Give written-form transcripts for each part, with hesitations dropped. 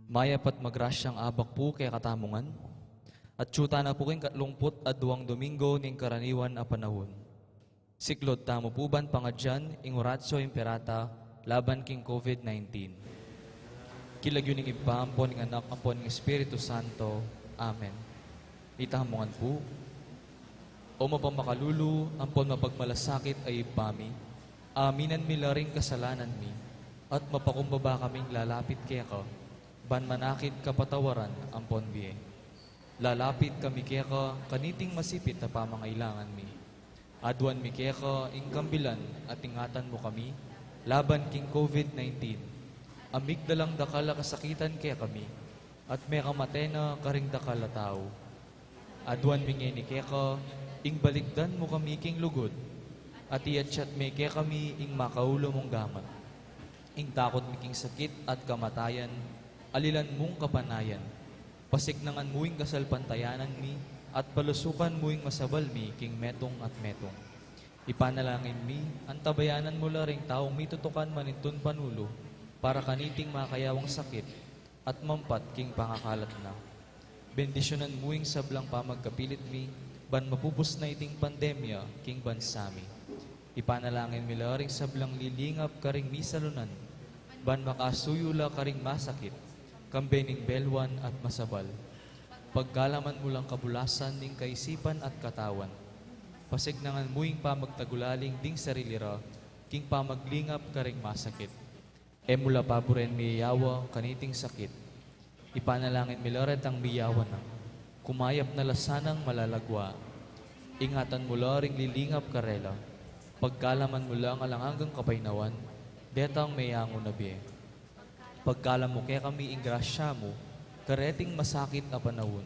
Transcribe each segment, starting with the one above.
Mayapat magrasyang abak po kay katamungan, at tsuta na po king katlungput at duwang Domingo ning karaniwan a panahon. Siklod tamo po ban pangadyan, ing oratio imperata, laban king COVID-19. Kilagyo ning ipampon ng anak ampon ng Espiritu Santo. Amen. Itahamungan po, o mapamakalulu, ampon mapagmalasakit ay ipami, aminan mi laring kasalanan mi, at mapakumbaba kaming lalapit kaya ka, ban manakit kapatawaran ampon biye. Lalapit kami kaya ka, kaniting masipit na pamangailangan mi. Aduan mi kaya ka, ingkambilan at ingatan mo kami, laban king COVID-19. Amig dalang dakala kasakitan kaya kami, at may kamatay na karing dakala tao. Aduan mi ngeni kaya ka, ing balikdan mo kami king lugod, at iyatsat mi kaya kami ing makaulo mong gamat. Ing takot mi king sakit at kamatayan, alilan mong kapanayan, pasiknangan muing kasalpantayanan mi, at palusukan muing masabal mi, king metong at metong. Ipanalangin mi, antabayanan mo laring taong mitutukan manintun panulo, para kaniting makayawang sakit, at mampat king pangakalat na. Bendisyonan muing sablang pamagkapilit mi, ban mapupus na iting pandemya, king bansami. Ipanalangin mi laring sablang lilingap karing misalunan, ban makasuyula karing masakit, kambening belwan at masabal. Pagkalaman mo lang kabulasan ning kaisipan at katawan. Pasignangan muing pamagtagulaling ding sarilira, king pamaglingap karing masakit. Emula paboren miyawa kaniting sakit. Ipanalangin milaret ang miyawa na, kumayap na lasanang malalagwa. Ingatan mo laring lilingap karela. Pagkalaman mo lang alangagang kapainawan, detang mayango na biye. Pagkalam mo kaya kami ingrasya mo, kareting masakit na panahon.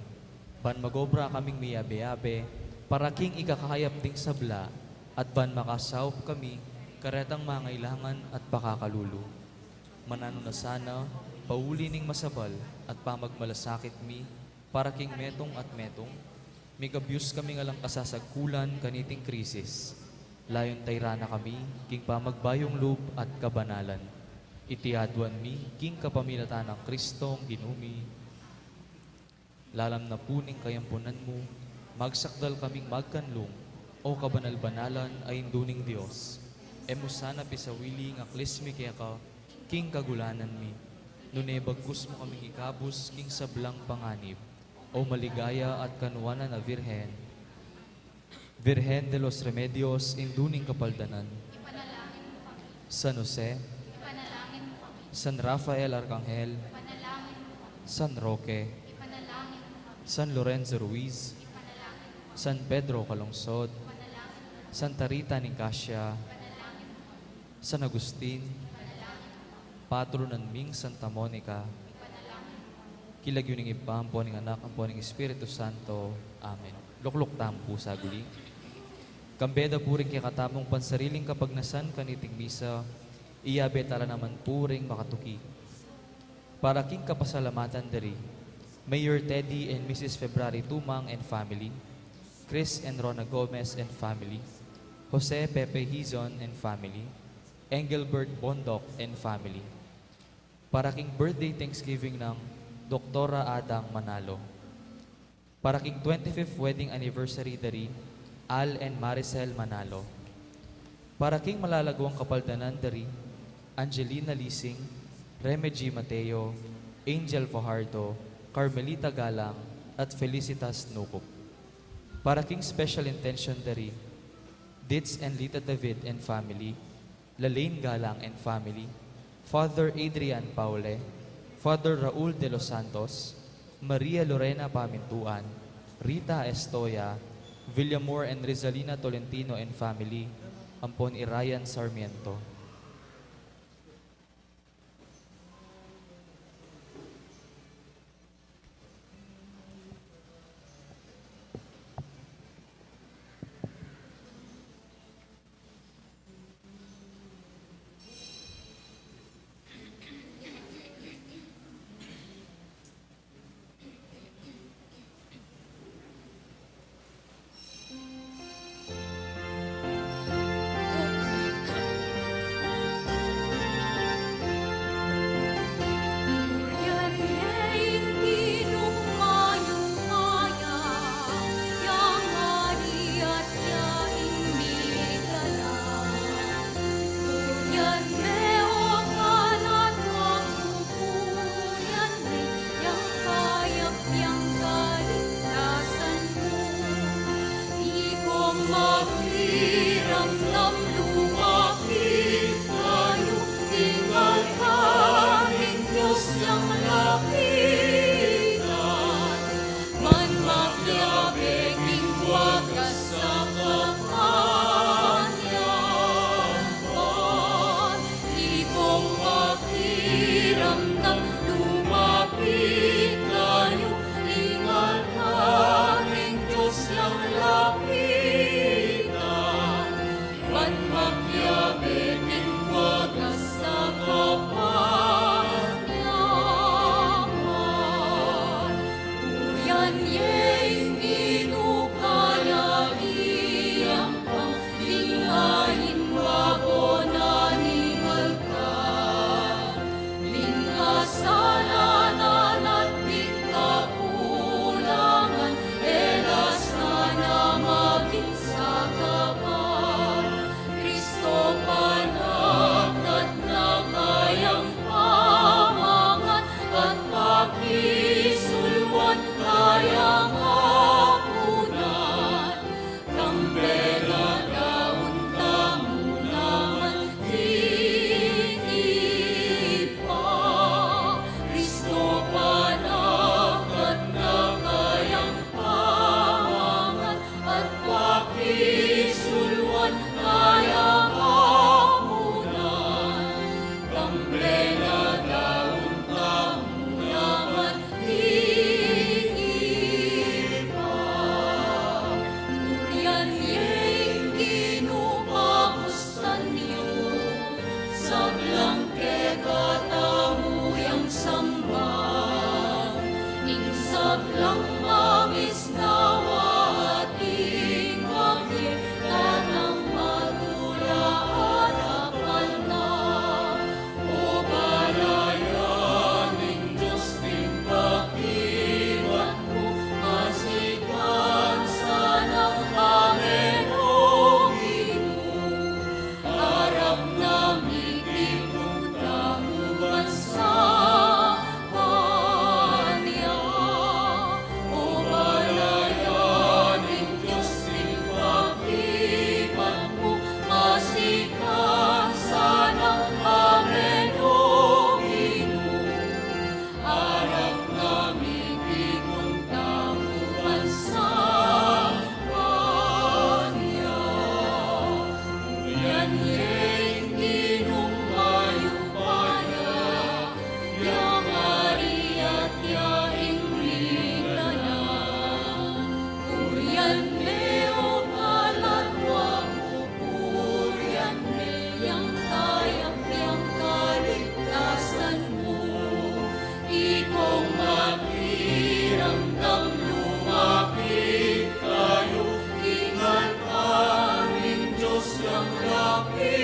Ban magobra kaming miyabe-yabe, para king ikakayap ding sabla, at ban makasawp kami, karetang mangailangan at pakakalulu. Manano na sana, pauli ning masabal, at pamagmalasakit mi, para king metong at metong, migabyus kami ngalang kasasagkulan kaniting krisis. Layon tayrana kami, king pamagbayong loob at kabanalan. Itiadwan mi, king kapamilatan ng Kristong ginumi. Lalam na puning kayampunan mo, magsakdal kaming magkanlong, o kabanal-banalan ay induning Diyos. Emusana pisawili nga klismi kaya ka, king kagulanan mi. Nune bagkus mo kaming ikabus, king sablang panganib, o maligaya at kanuwanan na Virhen. Virhen de los Remedios, induning kapaldanan. San Jose, San Rafael Arcangel, San Roque, San Lorenzo Ruiz, San Pedro Calungsod, Santa Rita Nicasio, San Agustin, Patronan Ming Santa Monica, kilagyo ning ipampo ning anak ang po ning Espiritu Santo. Amen. Lukluk tampo sa guli. Kambeda puring kaya katamong pansariling kapagnasan kaniting misa, iyabe tala naman puring makatuki. Para king kapasalamatan dari, Mayor Teddy and Mrs. February Tumang and family, Chris and Rona Gomez and family, Jose Pepe Hizon and family, Engelbert Bondok and family. Para king birthday Thanksgiving ng Doktora Adang Manalo. Para king 25th wedding anniversary dari Al and Maricel Manalo. Para king malalagwang kapaldanan dari Angelina Lising, Remedy Mateo, Angel Fajardo, Carmelita Galang, at Felicitas Nukup. Para king special intention dari Ditz and Lita David and family, Lalaine Galang and family, Father Adrian Paule, Father Raul de los Santos, Maria Lorena Pamintuan, Rita Estoya, Villamor and Rizalina Tolentino and family, Ampon Irayan Sarmiento. Ang lapit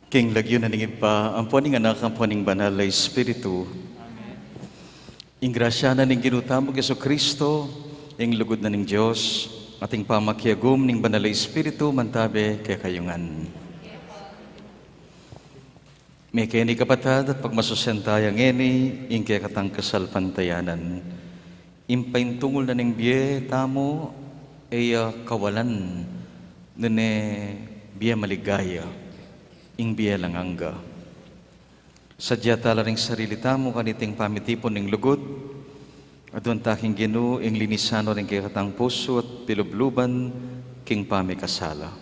King lagyo na ningib pa, ang puaning anak, ang puaning banal na Espiritu. Ing grasya na ning ginutamo Yesu Kristo, ing lugod na ning Diyos, ating pamakiagum ning banal na Espiritu, mantabe kay kayungan. May kaya ni kapatad at pagmasusentayang eni, ing kaya katang kasal pantayanan. Impaintungol na ning biye tamo, ay kawalan, nune biye maligaya. Ing biya lang angga. Sadya tala ring sarili tamo kaniting pamitipon ning lugod, adun taking Ginoo ing linisano ring kay katang puso at pilubluban king pamikasala.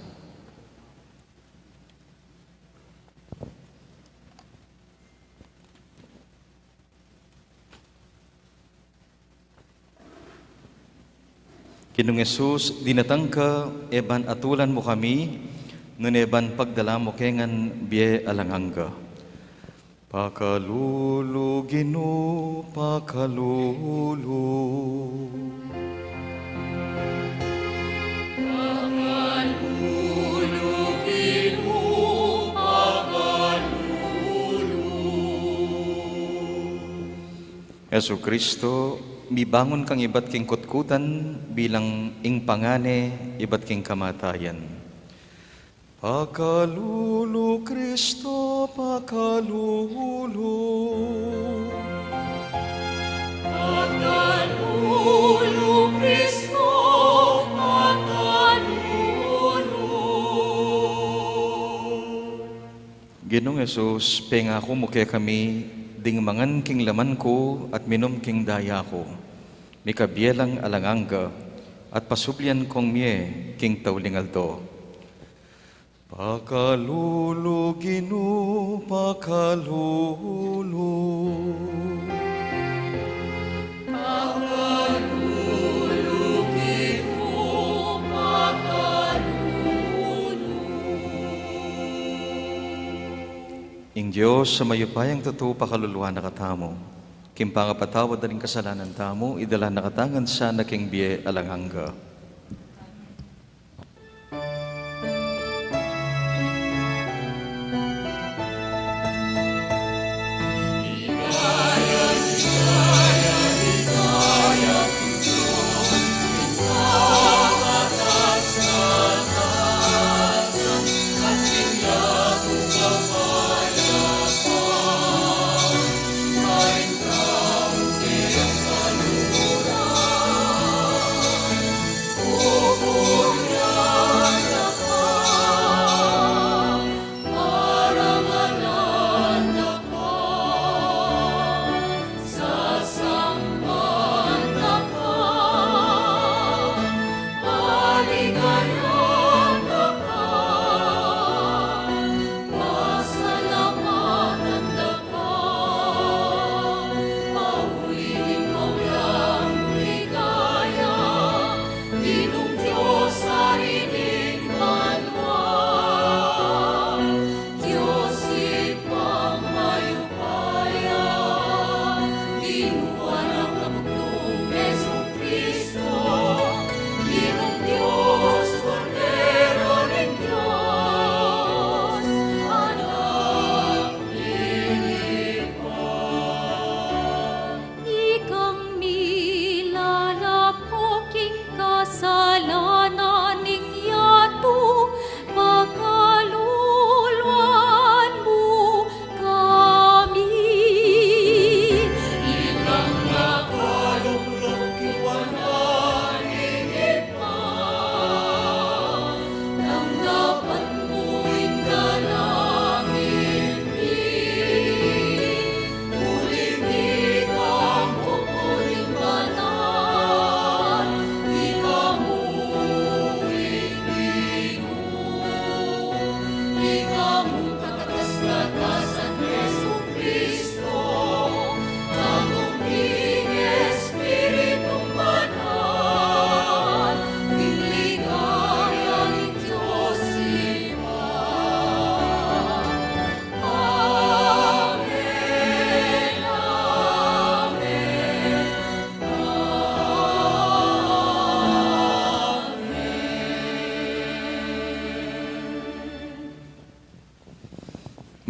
Kinong Jesus, dinatang ka, eban atulan mo kami, nuneban pagdala mo kengan biye alangangga. Pakalulu, Ginoo, pakalulu. Pakalulu, Ginoo, pakalulu. Yesu Kristo, mibangon kang ibat king kutkutan bilang ing pangane ibat king kamatayan. Pakalulu, Kristo, pakalulu. Pakalulu, Kristo, pakalulu. Ginong Jesus, pengako mo kaya kami, ding mangan king laman ko at minom king daya ko. Mikabielang alangangga at pasublian kong mie king taulingal to. Pakalulu, Ginoo, pakalulu. Pakalulu, Ginoo, pakalulu. Ing Diyos sa mayupayang totoo pakaluluhan na katamo. Kimpangapatawad na rin kasalanan tamo, idala na katangan sa naking biye alangangga.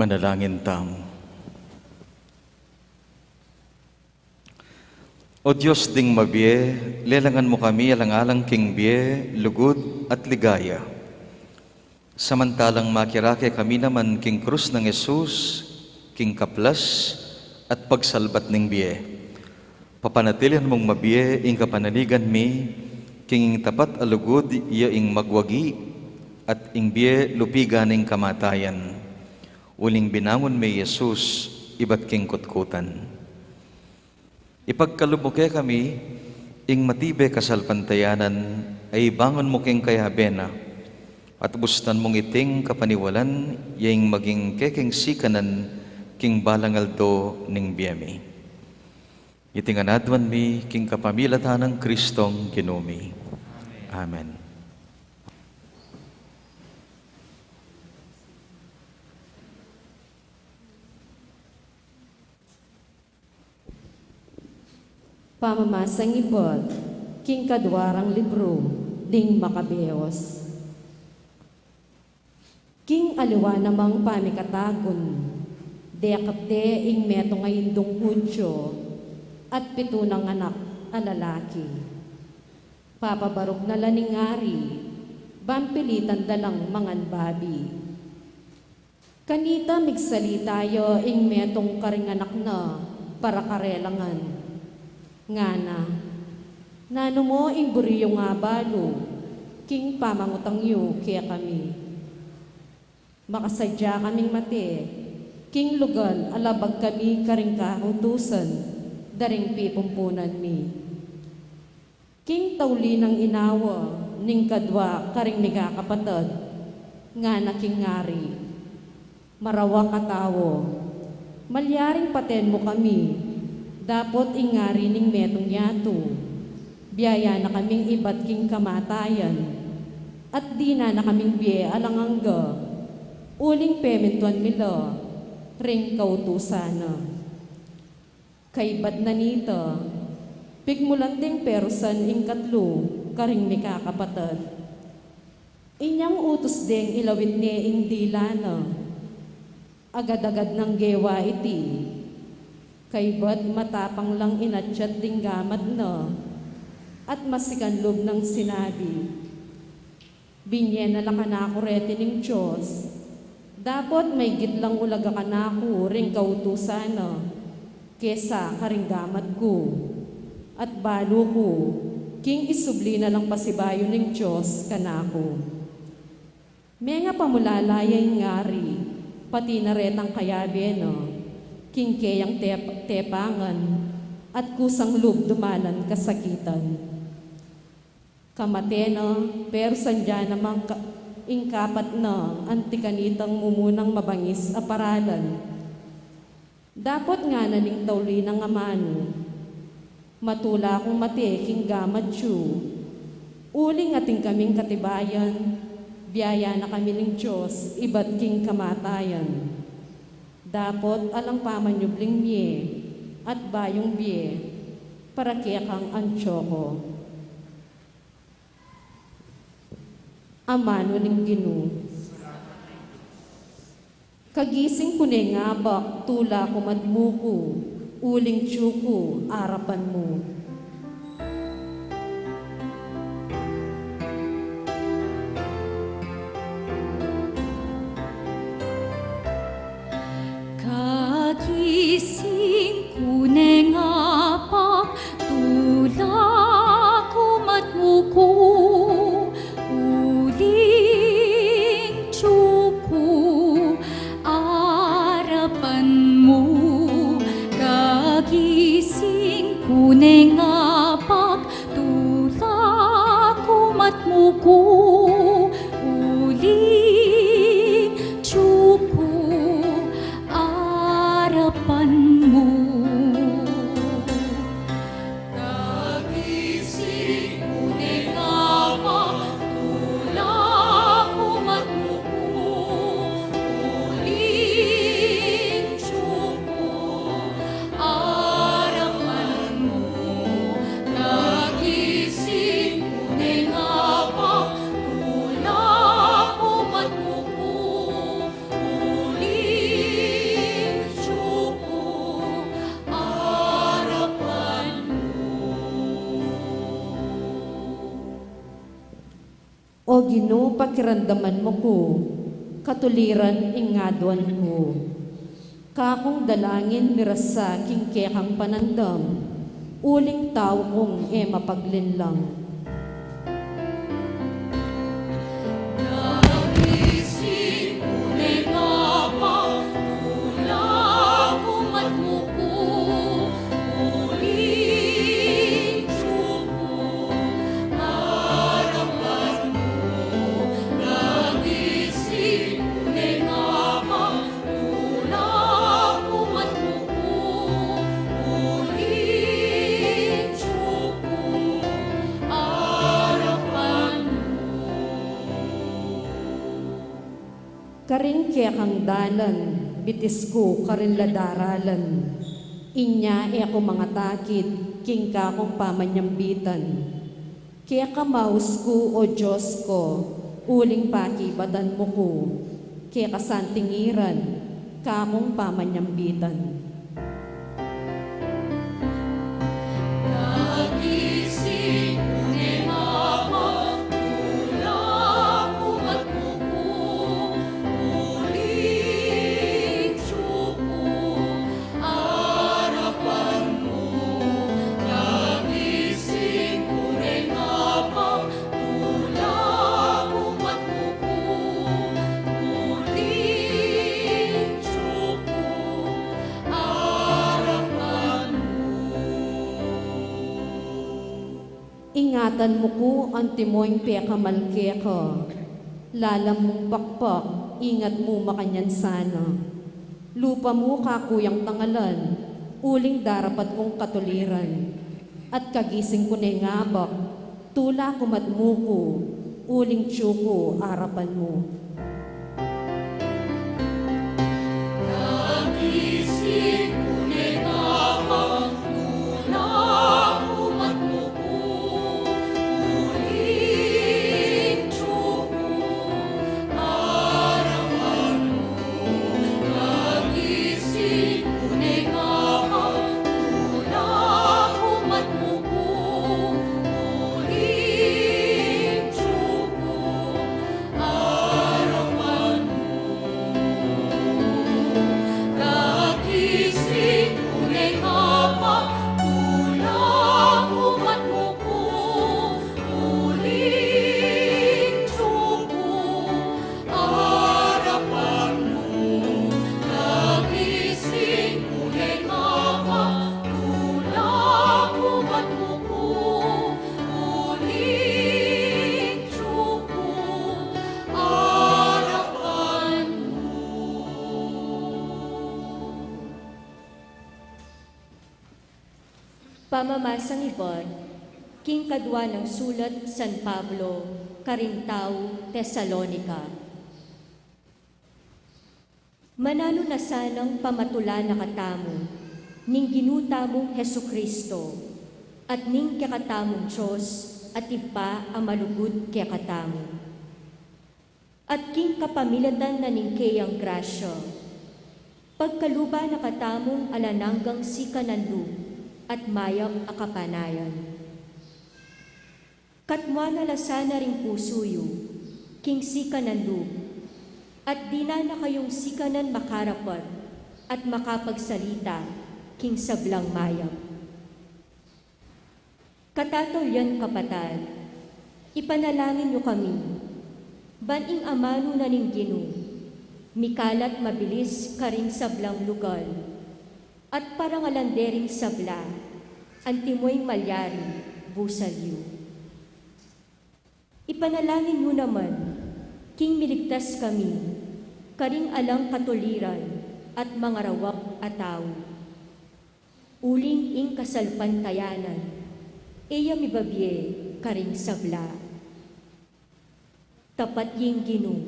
Manalangin tamo. O Diyos ding mabiye, lelangan mo kami alang-alang king biye, lugod at ligaya. Samantalang makirake kami naman king krus ng Yesus, king kaplas at pagsalbat ng biye. Papanatilihan mong mabiye, ing kapanaligan mi, king tapat alugod, iya ing magwagi, at ing biye lupigan ing kamatayan. Uling binangon mi Yesus, iba't king kutkutan. Ipagkalumuke kami, ing matibe kasalpantayanan, ay bangon mo king kayabena, at bustan mong iting kapaniwalan, yaing maging keking sikanan, king balangaldo ning biyemi. Itinganadwan mi, king kapamilatan ng Kristong Ginumi. Amen. Pamamasang ibot, king kadwarang libro, ding Makabeos. King aliwa namang pamikatagon, dekapde ing meto ngayon dong Hudyo, at 7 ng anak a lalaki. Papabarok na laningari, bampilitan dalang mangan babi. Kanita migsalitayo ing metong karinganak na para karelangan. Ngana, nano mo ing buriyo nga balo, king pamangutang yu kaya kami. Makasadya kaming mati, king lugal alabag kami karing kahutusan, daring pipumpunan mi. King tawli ng inawa, ning kadwa karing migakapatad, ngana king ngari. Marawa katawo, malyaring paten mo kami, dapot ingari ning metong yato, biyaya na kaming iba't king kamatayan, at di na kaming biye alangangga, uling pementuan mila, ring kautusana. Kaibad na nita, pigmulanding perusan ing katlo, karing mikakapatad. Inyang utos ding ilawit ni ing dilana, agad-agad ng gewa iti, kaibat matapang lang inatyat ding gamat na, at masikanlob ng sinabi, binye na lakanako rete ning Diyos, dapat may gitlang ulaga kanako ring kautusana, kesa karing gamat ko, at balo ko, king isubli na lang pasibayo ning Diyos kanako. May nga pamulalaya ngari, pati na retang kayabe no, king kayang tepangan, at kusang lub dumalan kasakitan. Kamatena, pero sandya namang ingkapat na antikanitang mumunang mabangis aparalan. Dapat nga na ning tawli ng amano, matula kong mati king gamadyo, uling ating kaming katibayan, biyaya na kami ng Diyos, iba't king kamatayan. Dapot alang pamanyubling miye at bayong biye para kaya kang ansyoko. Amano ning Ginoo. Kagising ko ne ngabak tula ko madmuko, uling tiyuko arapan mo. Kagising ko ne ngabak tula ko madmuko, uling tiyuko arapan mo. Kagising ko ne O Ginoo, pakiramdaman mo ko, katuliran ingaduan ko. Kakong dalangin mirasa kingkekang panandam, uling tao kong mapaglinlang. Karing kekang dalan, bitis ko karin ladaralan. Inya ako mga takid, king kakong pamanyambitan. Kaya kamaus ko o Diyos ko, uling pakibatan mo ko. Kaya kasantingiran, kakong pamanyambitan. Ingatan mo ko ang timoing pekamalke ko. Lalam mong pakpak, ingat mo makanyan sana. Lupa mo kakuyang tangalan, uling darapat kong katuliran. At kagising ko na ngabak, tula kumat mo ko, uling tiyuko arapan mo. Pamamasang ibon, king kadwa ng sulat San Pablo, Carintao, Tesalonica. Manalo na sanang pamatula na katamo, ning ginuta mong Hesu Kristo, at ning kakatamong Diyos, at iba ang malugod kaya katamo. At king kapamilatan na ning kayang grasya, pagkaluba na katamong alananggang sikananlu, at mayang akapanayan. Katmwa na lasana ring pusuyo, king sikananlu, at di na kayong sikanan makarapat at makapagsalita, king sablang mayang. Katatolyan kapatad, ipanalangin niyo kami, baning amano na ning Ginoo, mikalat mabilis karing sablang lugar, at parangalandering sabla, antimoy malyari, busalyo. Ipanalangin mo naman, king miligtas kami, karing alang katuliran, at mga rawak ataw. Uling ing kasalpantayanan, iya mibabye, karing sabla. Tapat ying Ginoo,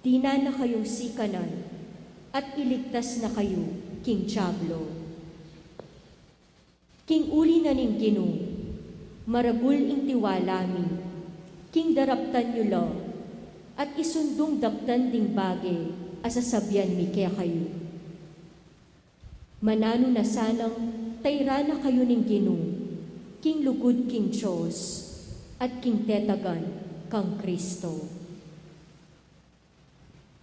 di na kayong sikanan, at iligtas na kayo, King Diablo. King uli na ning Ginoo, maragul ing tiwalami, king daraptan nyo lo, at isundong daptan ding bagay, asasabyan mi kaya kayo. Manano na sanang tayra na kayo ning Ginoo, king lugod king Diyos, at king tetagan, kang Kristo.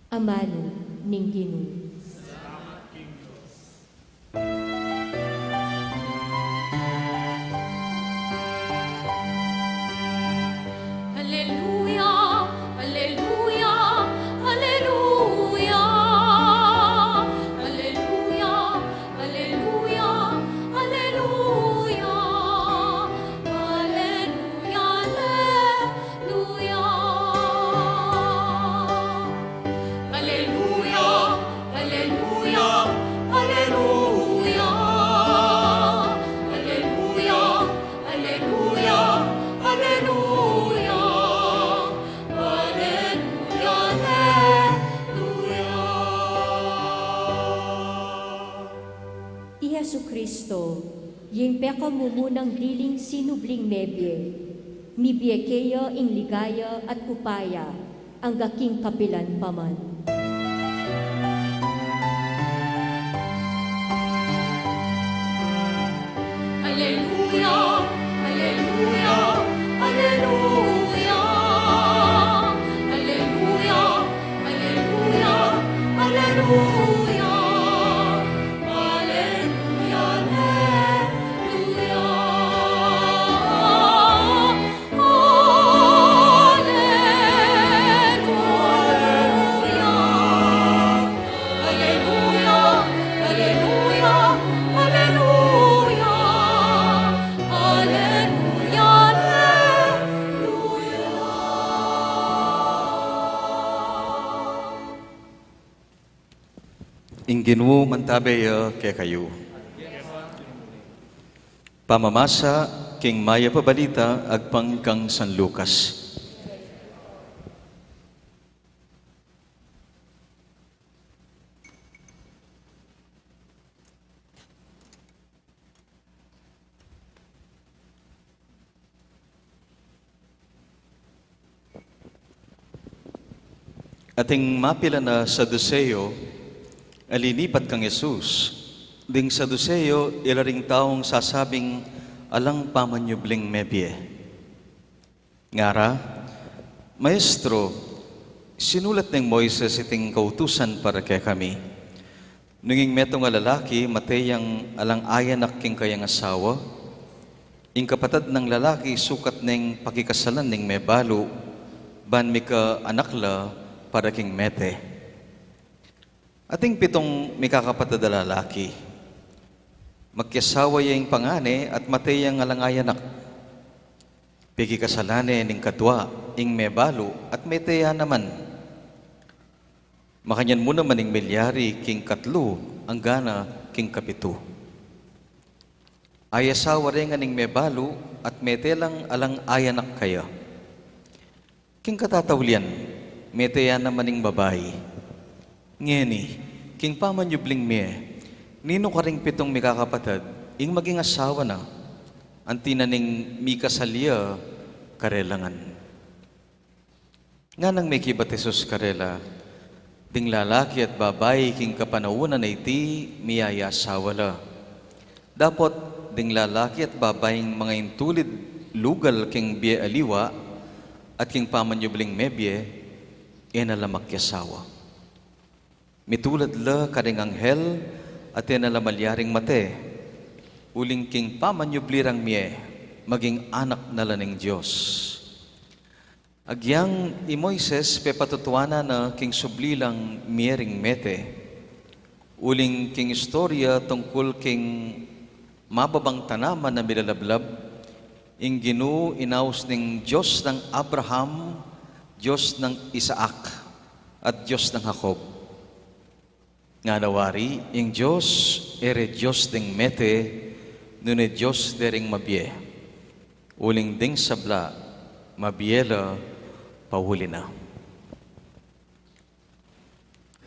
Amano ning Ginoo. Hallelujah, hallelujah, hallelujah. Hallelujah, hallelujah, hallelujah. Hallelujah, hallelujah. Hallelujah, hallelujah, hallelujah. Hallelujah, hallelujah, hallelujah. I Jesu Kristo, yung peka mumunang diling sinubling mebye, mibiekeyo ing ligaya at upaya, ang gaking kapilan paman. Hallelujah, hallelujah, hallelujah. Hallelujah, hallelujah, hallelujah. Ingginwo mantabeya kay kayo. Pamamasa king maya pabalita agpang kang San Lucas. Ating mapila na Saduceo, alinipat kang Jesus, ding Saduceo, ilaring taong sasabing alang pamanyubling mebye. Ngara, Maestro, sinulat ng Moises iting kautusan para kay kami. Nunging metong lalaki, mateyang alang ayanak king kayang asawa, ing kapatad ng lalaki sukat ng pakikasalan ng mebalo, ban mika anakla para king mete. Ating pitong mikakapatid na lalaki, magkasawa yung pangane at mateyang alangayanak. Pigi kasalane ning katwa, ing mebalo at meteya naman. Makanyan mo naman ing milyari king katlo, ang gana king kapito. Ayasawa rin ning mebalo at metelang alang ayanak kaya. King katatawlian, meteya naman ing babae. Ngeni, king pamanyubling me, nino ka ring pitong mikakapatid, ing maging asawa na, ang tinaning mikasalya karelangan. Nga nang may kibat Jesus karela, ding lalaki at babae king kapanaunan na iti miyaya asawa la. Dapot, ding lalaki at babaeng mga intulid lugal king biye aliwa, at king pamanyubling mebye, enalamak yasawa. Mitulad la karing anghel at enalamalyaring mate, uling king pamanyublirang miye, maging anak na laning Diyos. Agyang i Moises pepatutuana na king sublilang miyering mete, uling king istorya tungkol king mababang tanaman na milalablab, ing Ginoo inaus ning Diyos ng Abraham, Diyos ng Isaac, at Diyos ng Jacob. Nga nawari, ing Diyos ere Diyos ding mete, nune Diyos dering mabye. Uling ding sabla, mabiyela, pahuli na.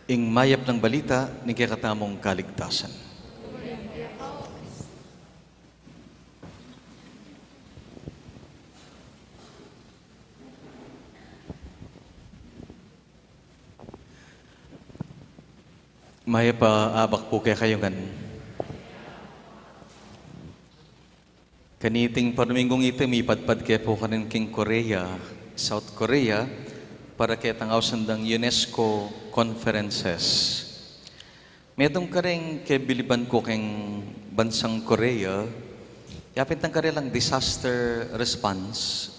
Ing mayap ng balita, ni kakatamong kaligtasan. Maya pa abak po kaya kayo gan. Kaniting parmingong ito, ipadpad kaya po kanin king Korea, South Korea para kitang sandang UNESCO conferences. Medong ka rin kebiliban ko keng bansang Korea, yapit ng karilang disaster response,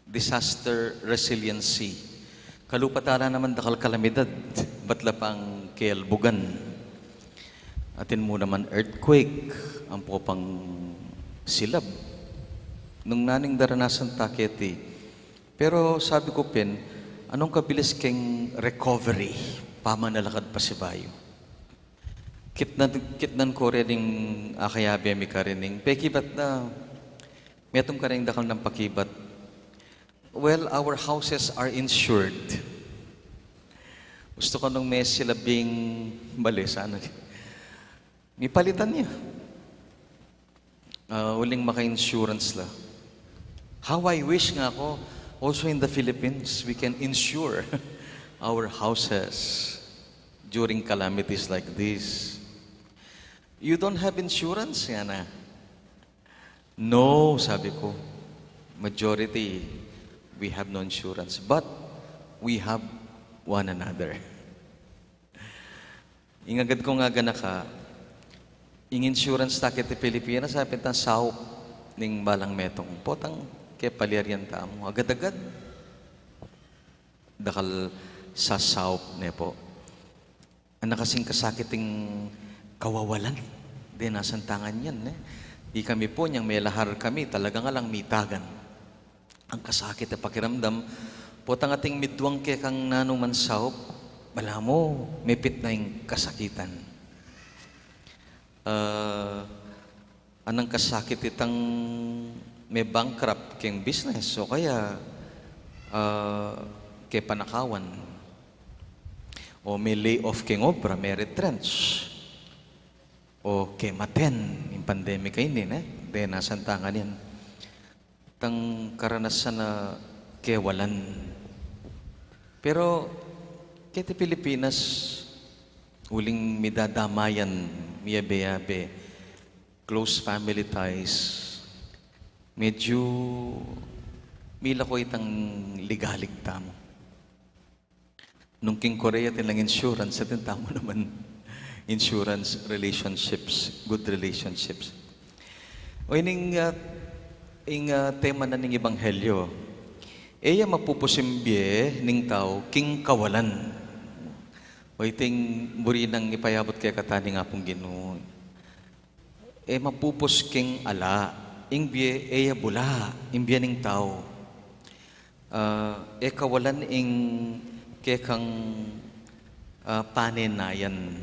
disaster resiliency. Kalupatala naman dakal kalamidad, batla pang kialbugan. Atin mo naman earthquake, ang po pang silab. Nung naning daranasan taketi. Pero sabi ko pin, anong kabilis keng recovery, pamanalakad pa si Bayo. Kitnan ko rin yung akayabi mi ka rin yung pekibat na metong ka rin dakal ng pakibat. Well, our houses are insured. Gusto ko nung may silabing bali, sana. May palitan niya. Uling maka-insurance la. How I wish nga ako, also in the Philippines, we can insure our houses during calamities like this. You don't have insurance, yana? No, sabi ko. Majority, we have no insurance. But, we have one another. Ingagad ko nga ganaka, ing insurance takit ti Pilipinas, sabi tan sahop ning balang metong. Potang kaya palyarian tamo. Agad-agad. Dakal sa sahop ne po. Ang nakasing kasakiting kawawalan. Di nasan tangan yan. Di kami po niyang may lahar kami. Talaga nga lang mitagan. Ang kasakit na pakiramdam. Potang ating midwang kaya kang nanuman sahop. Bala mo, may pit na yung kasakitan. Anang kasakit itang may bankrupt keng business o kaya kay panakawan o may layoff keng obra, may retrench o kay maten yung pandemic kayo din de nasan tangan yan tang karanasan na kewalan pero kaya Pilipinas uling midadamayan miyabe-yabe close family ties medyo mila ko itang ligalig tamo. Nung King Korea tilang insurance, atin tamo naman insurance relationships, good relationships. O ining tema na ning Ebanghelyo, eya mapupusimbye ning tao king kawalan. O iting buri nang ipayabot kay katani nga pong Ginoo. Mapupus king ala, ingbiye eya bula, imbye ning tao. Kawalan ing kekang panenayan.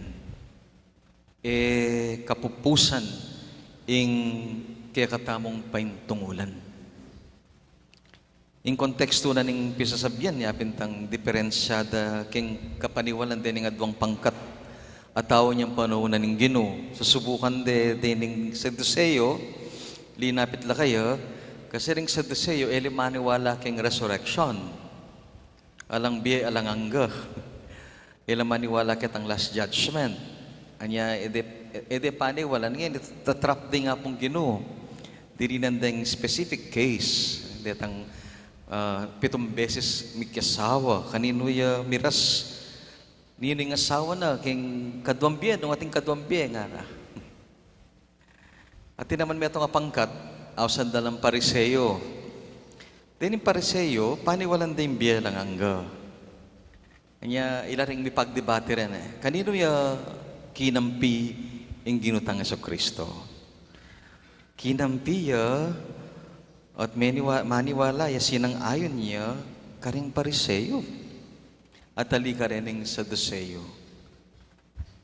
Kapupusan ing kekatamong paintungulan. In konteksto na ning pisasabyan niya pintang diferensyada king kapaniwalan din ng adwang pangkat at tao niyang panahon ning Ginoo. Susubukan ning Sadduceo, linapit la kayo, kasi ring Sadduceo, maniwala king resurrection. Alang biye, alang angga. Maniwala kitang last judgment. Anya, ede paniwala, ngayon, tatrap din nga pong Ginoo. Diri nandang specific case. Detang 7 beses mikiasawa. Kanino ya miras. Nino yung asawa na, king kadwambiye, nung ating kadwambiye nga na. At naman may itong pangkat, awsan dalang Pariseo. Din yung Pariseo, paniwalan din biye lang angga. Kanya ilaring may pagdebate rin Kanino ya kinampi yung ginutang sa Kristo? Kinampi ya at maniwala ya sinang ayon niya karing Pariseo. At halika rin yung Sadduceo.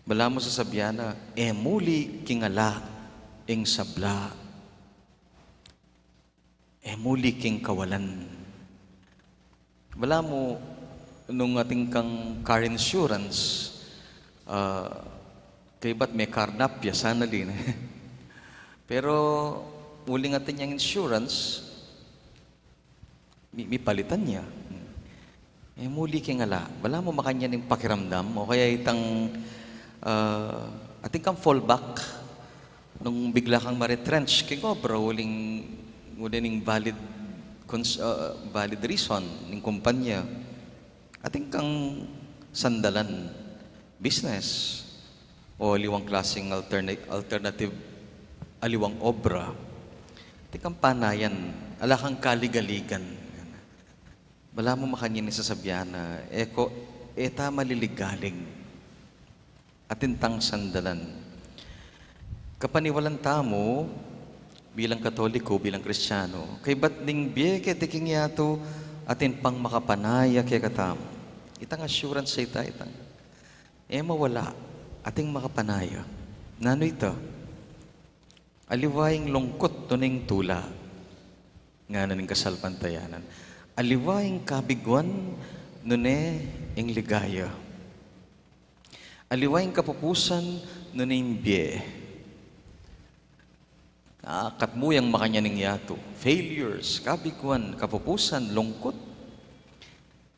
Bala mo sa sabyana, muli kingala ing sabla. Muli king kawalan. Bala mo, nung ating kang car insurance, kay ba't may karnapya, sana din. Pero, uling atin yung insurance, may palitan niya. Muli kingala. Bala mo makanya ng pakiramdam, o kaya itang, ating kang fallback, nung bigla kang ma-retrench, kaya bro, uling valid valid reason ng kumpanya. Ating kang sandalan business o aliwang klaseng alternative aliwang obra. Ating kang panayan, ala kang kaligaligan. Wala mo makanyin sa sabyan na eta maliligaling atintang sandalan. Kapaniwalan tamo bilang Katoliko, bilang Kristiyano, kay ba't ning biye tiking yato atin pang makapanaya kay katam. Itang assurance sa ita, itang. Mawala, ating makapanaya. Nano ito? Aliwaying lungkot tuning tula. Nga na ning kasalpantayanan. Aliwaying kabigwan nune ing ligaya. Aliwaying kapupusan nune biye. Katmuyang makanyaning yato. Failures, kabigwan, kapupusan, lungkot.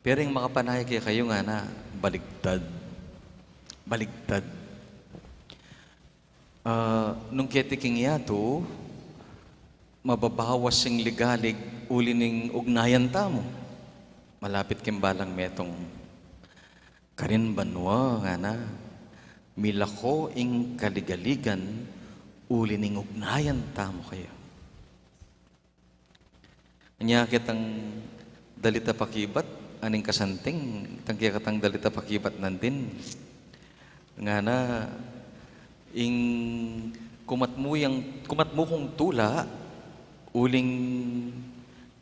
Pero yung makapanaya kaya kayo nga na, baligtad. Baligtad. Nung ketiking yato, mababawas sing ligalig uli ning ugnayan tamo. Malapit kimbalang metong karin banwa nga na, milako ing kaligaligan uli ning ugnayan tamo kayo. Anya kitang dalita pakibat, aning kasanting, tangkya katang dalita pakibat nantin. Nga na, ing kumatmo kong tula, uling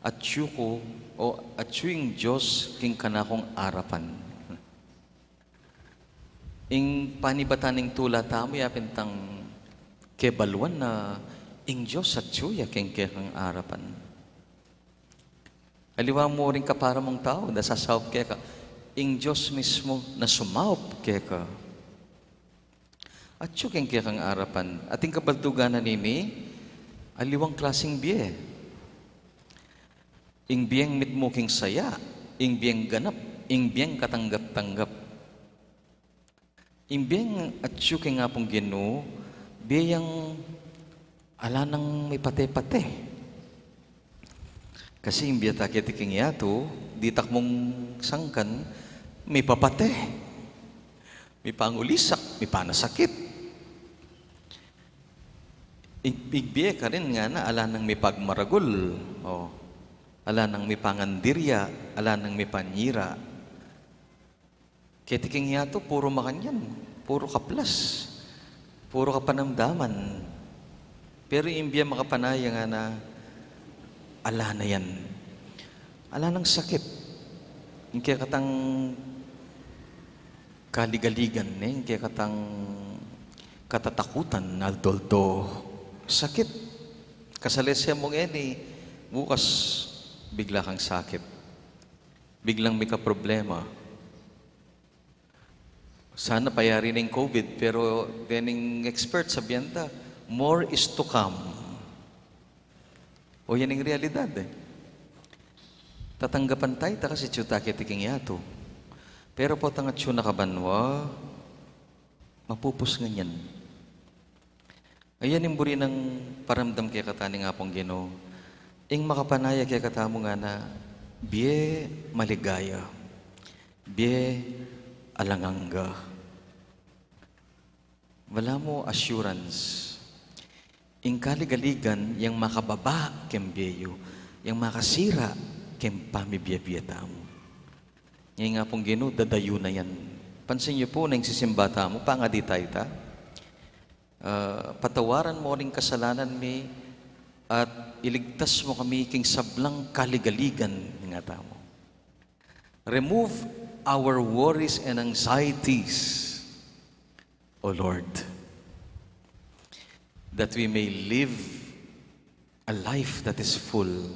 atyu ko, o atyuing Diyos king kanakong arapan. Ing panibataning tula tamo, yapintang kebaluan na ing Diyos at suya king kang arapan. Aliwa mo rin ka para mong tao, nasasawap kaya ka. Ing Diyos mismo na sumawap kaya ka. At siya king kang arapan. Ating kabaltuganan nini, aliwang klaseng biye. Ing biyeng mitmo king saya, ing biyeng ganap, ing biyeng katanggap-tanggap. Ing biyeng at siya king nga pong Ginoo, biyang ala nang may pate-pate. Kasi yung biyata kitiking yato, ditak mong sangkan, may papate. May pangulisak, may panasakit. Igbiye ka rin nga na, ala nang may pagmaragul. O, ala nang may pangandirya, ala nang may panyira. Kitiking yato, puro makanyan, puro kaplas. Puro kapanamdaman. Pero yung biya makapanaya nga na, ala na yan. Ala ng sakit. Yung kaya katang kaligaligan, yung kaya katang katatakutan na doldo. Sakit. Kasalesya mong bukas bigla kang sakit. Biglang may kaproblema. Sana payari ng COVID, pero dening expert sabihan ta, more is to come. O yan ang realidad Tatanggapan tayo ta kasi tiyuta kitiking yato. Pero po tangat siya nakabanwa, mapupus nga yan. Ayan imburi ng paramdam kaya katani nga pong Ginoo. Ing makapanaya kaya katamo nga na, biye maligaya, biye alanganga. Wala mo assurance. Ing kaligaligan, yung makababa kem biyeyo, yung makasira kem pamibiyabiyata mo. Ngayon nga pong Ginoo, dadayo na yan. Pansin niyo po na yung sisimbata mo, pangadita ita. Patawaran mo ring kasalanan mi at iligtas mo kami king sablang kaligaligan nga tamo. Remove our worries and anxieties, O Lord, that we may live a life that is full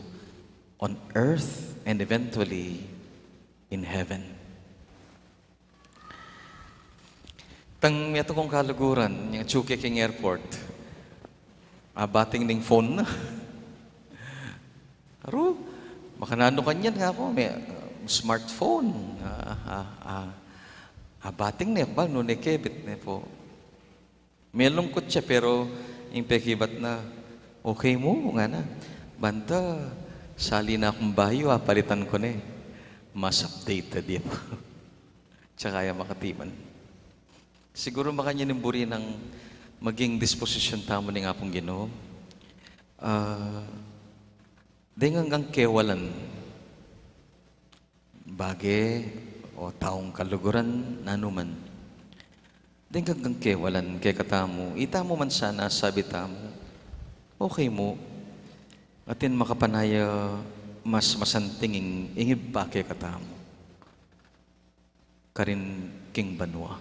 on earth and eventually in heaven. Tang yato kong kaluguran, yung Chuke King Airport, bating ning phone na. Aro, makanano kanyan nga ako, may smartphone. Bating na ba, no nekebit na po. May lungkot siya, pero yung pekibat na, okay mo nga na. Banta, Sali na akong bayo, palitan ko na eh. Mas updated yan. Tsaka kaya makatiman. Siguro makanya nimburi ng maging disposisyon tamo ni nga pong Ginoo. Dahil hanggang kewalan, bagay o taong kaluguran na anuman. Dahil hanggang kewalan, kay katamo, itamo man sana, sabi tamo, okay mo, atin makapanaya mas masantinging ingib pa kay katamo. Karin king banwa.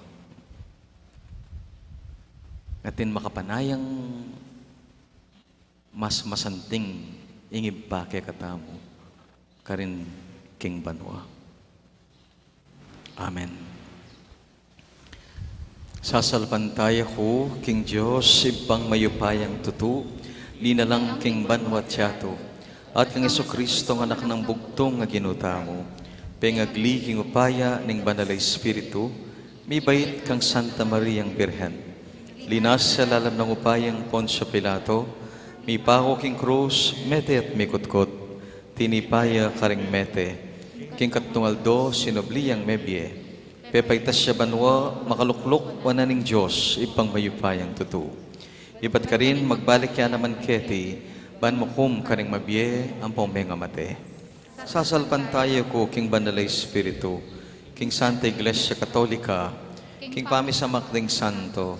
Atin makapanayang mas masanting ingib pa kay katamo. Karin king banwa. Amen. Sasalpantaya ko, King Diyos, ibang mayupayang tutu, linalang king banwa tiyato, at kang Kristo ng anak ng bugtong nga ginuta mo, pengagliging upaya ning banal Espiritu, may bait kang Santa Mariang Birhen. Linas sa lalam ng upayang Poncio Pilato, may pako king krus, mete at mikutkot, tinipaya karing mete, king katungaldo sinobliyang mebye, pepaitas siya banwa, makaluklok wananing Diyos, ipang mayupayang tutu. Ibat ka rin, magbalik yan naman keti, ban mo kum karing mabye, ang pumbenga mate. Sasalpan tayo ko, King Banal Espiritu, King Santa Iglesia Katolika, King Pamisamak ding Santo,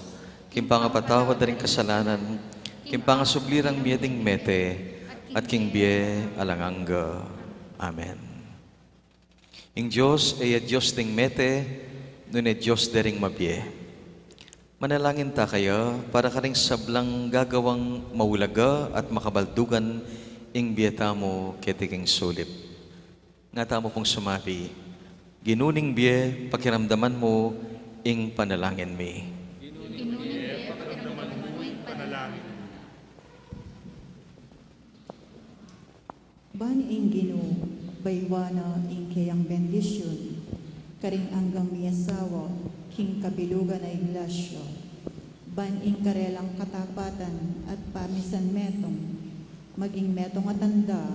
King Pangapatawad ring kasalanan, King Pangasublirang miyading mete, at King Bie alanganga. Amen. Ing Diyos ay Diyos ding mete, nun ay Diyos dering mabye. Manalangin ta kaya para karing sablang gagawang maulaga at makabaldugan ing biyeta mo ketiking sulip. Nga tamo pong sumabi, ginuning biye, pakiramdaman mo ing panalangin mi. Ban ing Ginoo, baywana ing kayang bendisyon, karing anggang miyasawa, king kabilugan na iglesia, ban ing karelang katapatan at pamisan metong, maging metong atanda,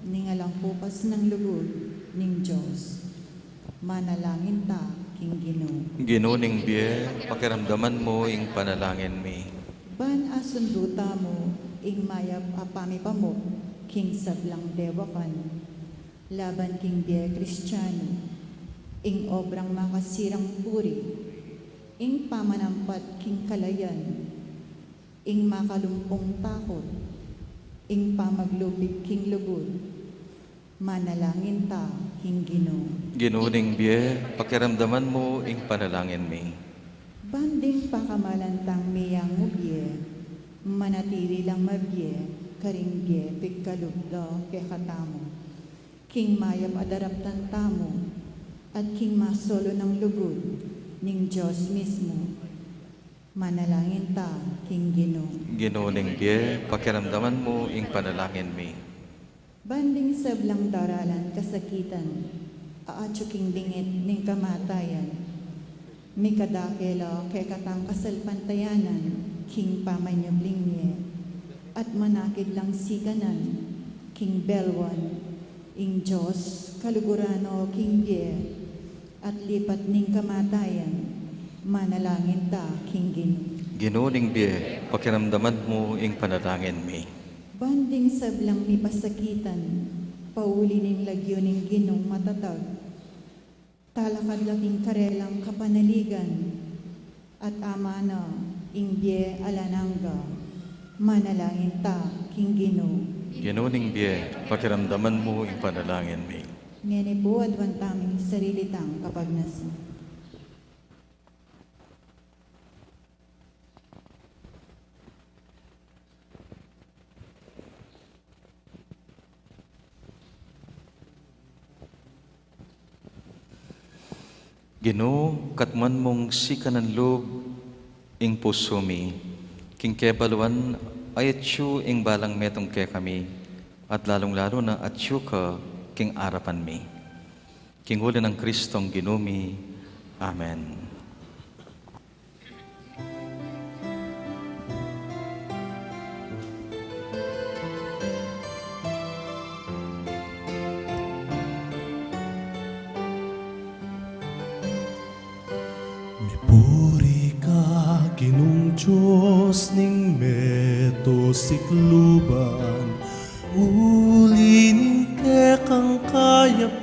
ningalang pupas ng lugod ning Diyos. Manalangin ta, king Ginoo. Ginuning biye, pakiramdaman mo ing panalangin mi. Ban asunduta mo, ing mayap apami pamok, king sablang dewakan, laban king biye Kristiyano, ing obrang makasirang puri, ing pamanampat king kalayan, ing makalumpong takot, ing pamaglubig king lugod, manalangin ta, king Ginoo. Ginuning biye, pakiramdaman mo ing panalangin mi. Banding pakamalantang miyang mubye, manatili lang mabye, karing bye pigkalugda ke katamo, king mayap adaraptan tamo, at king masolo ng lugod ning Diyos mismo. Manalangin ta, king Ginoo. Ginuning biye, pakiramdaman mo ing panalangin mi. Banding sablang daralan kasakitan, aatyo king dingit ning kamatayan, mi kadakela kay katang kasalpantayanan, king pamanyablingye, at manakid lang siganan, king belwan, ing Diyos kalugurano king bye, at lipat ning kamatayan, manalangin ta, king Ginoo. Ginuning biye, pakiramdaman mo ing panalangin mi. Banding sablang mi pasakitan, pauli ning lagyo ning Ginong matatag, talakad laking karelang kapanaligan, at amana ing bye alananga, manalangin ta, king Ginoo. Ginuning biye, pakiramdaman mo ing panalangin mi. Ngeni po adwan taming sarili tang kapagnas. Ginoo, katman mong sikanan loob ing puso mi, king kebaluan ay atyu ing balang metong ke kami, at lalong-lalo na atyu ka king arapan mi. King huli ng Kristong ginumi. Amen. Ginong Diyos ning meto sikluban, uli ning kekang kayapan,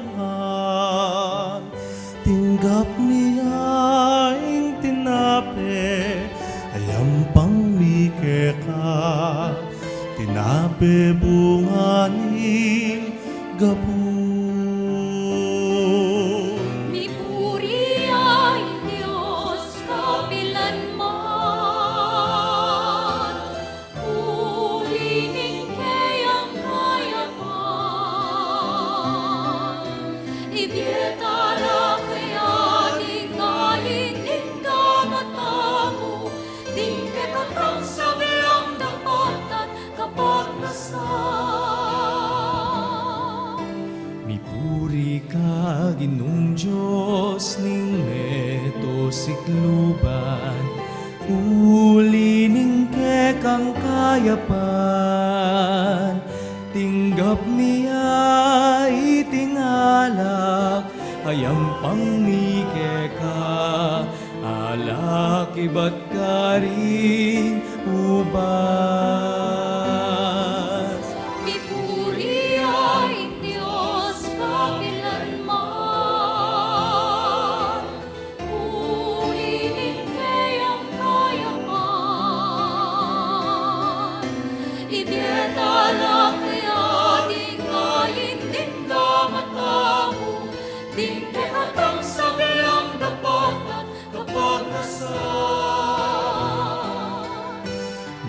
tinggap niya ing tinape, ayam pang mikeka, tinape bunga ning gabon. Mipuri ay Diyos kapilanman, uli ning kayang kayapan, ibietara kaya di kain ing kamatamu, ding kekatang sabilang dapatan kapag nasa. Mipuri ka, Ginong Diyos ning meto sikluban, uli ning kekang kayapan, tinggap niya itingalak, ayam pang mikeka, alak iba't karing ubas. Mipuri ay Diyos kapilanman, uli ning kayang kayapan, ibietala kaya di kain din kamatamu, din kekatang sabilang dapatan kapag nasa.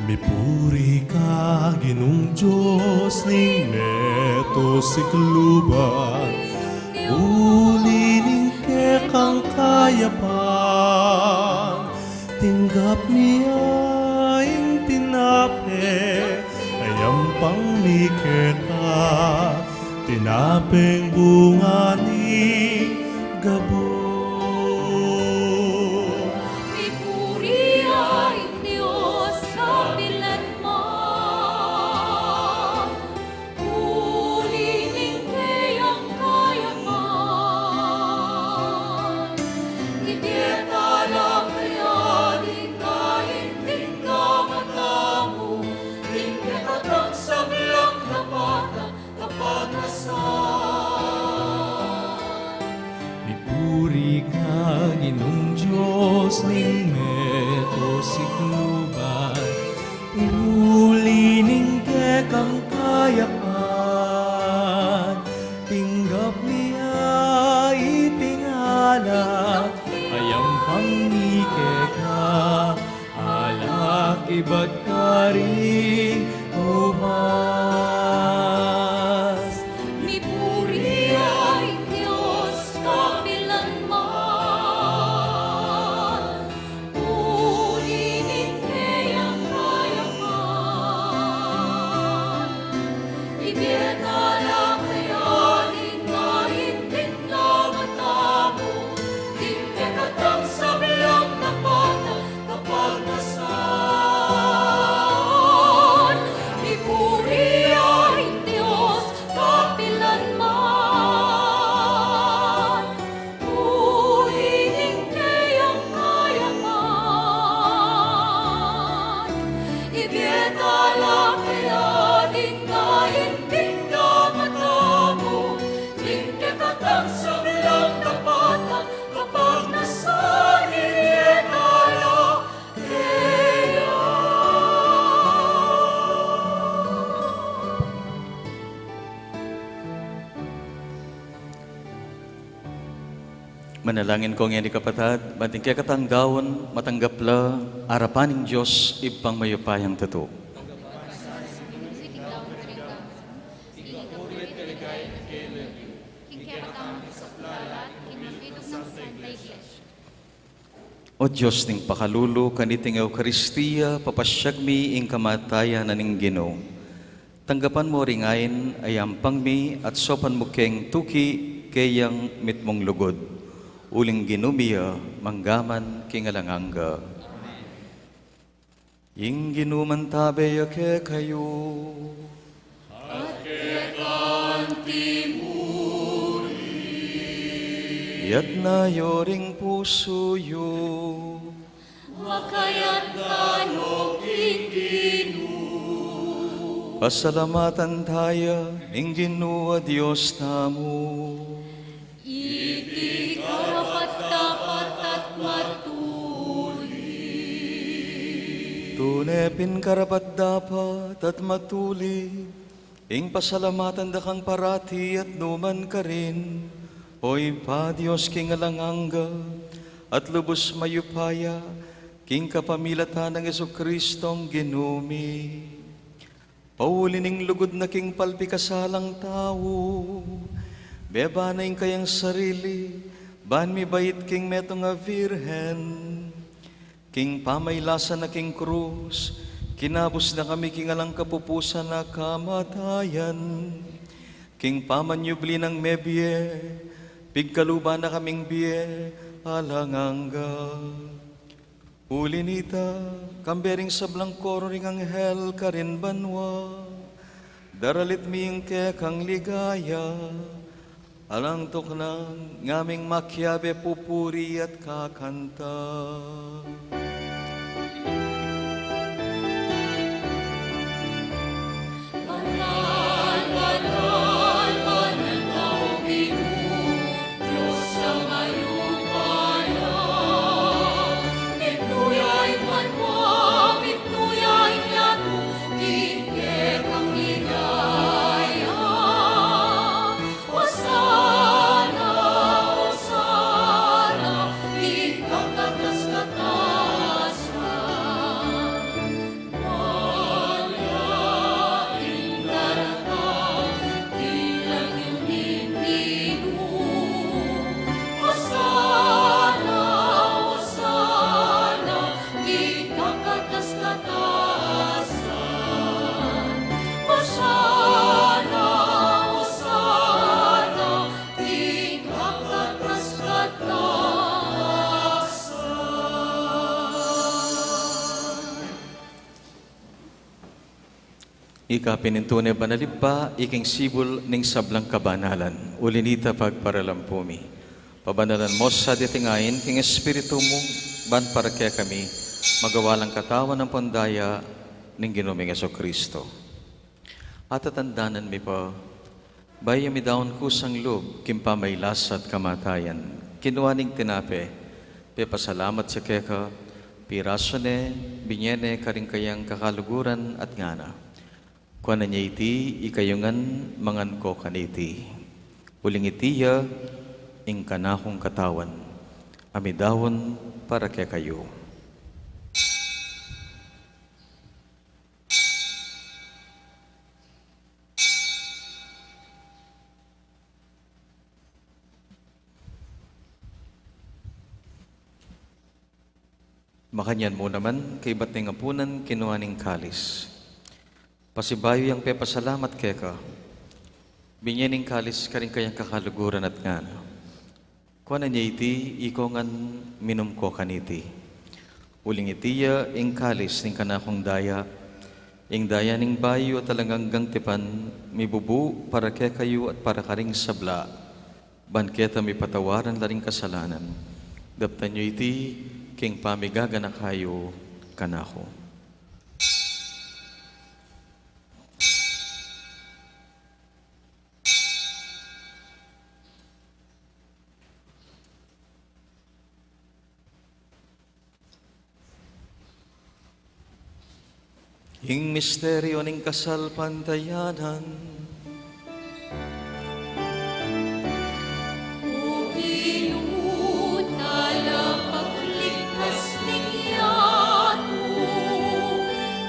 Mipuri ka, Ginong Diyos ning meto sikluban, uli ning kekang kayapan, tinggap niya ing tinape, ayam pang mikeka, tinapeng bunga ni gabon. Mipuri ay Diyos kapilanman, uli ning kayang kayapan, ibietala kaya di kain din kamatamu, din kekatang sabilang dapatan kapag nasa. Mipuri ka, Ginong Diyos ning meto sikluban, uli ning kekang kayapan, tinggap niya itingala, ayam pang mikeka, alak iba't karing ubas. Mipuri ay Diyos kapilanman, uli ning kayang kayapan, ibietala kaya di kain din kamatamu, din kekatang sabilang dapatan kapag nasaan. Mipuri ay Diyos kapilanman, uli ning kayang kayapan, ibietala kaya din kain din kamatamu, din kekatang sabilang dapatan kapag nasaan. Ibietala kaya. Manalangin ko ngayon kapatid, bating kaya katanggawon, matanggapla, arapaning Diyos, ipang mayupayang totoo. O Diyos ning pakalulu, kaniting Eucharistia, papasyag mi ing kamatayan na ning Ginoo. Tanggapan mo ringayin, ayampang mi, at sopan mo keng tuki, kayang mitmong lugod. Uling ginumiya, manggaman kingalanganga. Ing ginuman tabe ke kayo. Yat na yoring puso yo. Makayan kano kikinu. Pasalamatan tayo ning Ginoo Dios namo. Iti karapat-dapat at matuli. Tunepin karapat dapat at matuli, ing pasalamatan da kang parati at numan ka rin. Oy pa Diyos king alanganga, at lubos mayupaya, king kapamilatan ng Jesucristong ginumi. Paulining lugod na king palpikasalang tao, bebanayin kayang sarili, ban mi bait king meto nga virhen. King pamaylasan na king krus, kinabos na kami king alang kapupusan na kamatayan. King pamanyubli ng mebye, pigkaluba na kaming biye, alanganga. Ulinita, kambering sablang koro ring anghel karin banwa, daralit ming kekang ligaya, alang tuknang ngaming makyabe pupuri at kakanta. Banal, banal, banal na o Ginoo, Diyos sa mayupaya. Itnuyay manwa, itnuyay niyato, kikekang ligaya. Hosana, Hosana, ikakatas-katasan. Mayaing daratang, ilang yung impinu. Hosana, Hosana, ikakatas-katasan. Hosana, Hosana, ikakatas-katasan. Ika pinintune banalippa, iking sibol ning sablang kabanalan, ulinita pagparalampumi. Pabanalan mo sa ditingayin, king espiritu mo, ban para kaya kami, magawalang katawan ng pandaya ning ginuming Jesucristo. At tatandanan mi pa, baya mi daon kusang loob, kimpamaylas at kamatayan, kinuaning tinape, pepasalamat sa keka, pirasone, binyene karing kayang kakaluguran at ngana. Kuan niya iti, ikayungan mangan ko kaniti. Uling itiya, ing kanakong katawan, amidawon para kaya kayo. Makanyan mo naman, kay ba't ng apunan, kinuha ng kalis. Pasibayo yang pepasalamat keka, binyaning kalis ka rin kayang kakaluguran at ngana. Kuha na niya iti, ikongan minum ko kaniti. Uling itiya, ing kalis ning kanakong daya, ing daya ning bayo talagang gangtipan, mibubu para kaya kayo at para karing sabla, banketa mi patawaran laring kasalanan. Daptan nyo iti, king pamigaga na kayo kanako. Ing misteryo ning kasal pantayanan, O Ginoo, talapagligtas ninyato,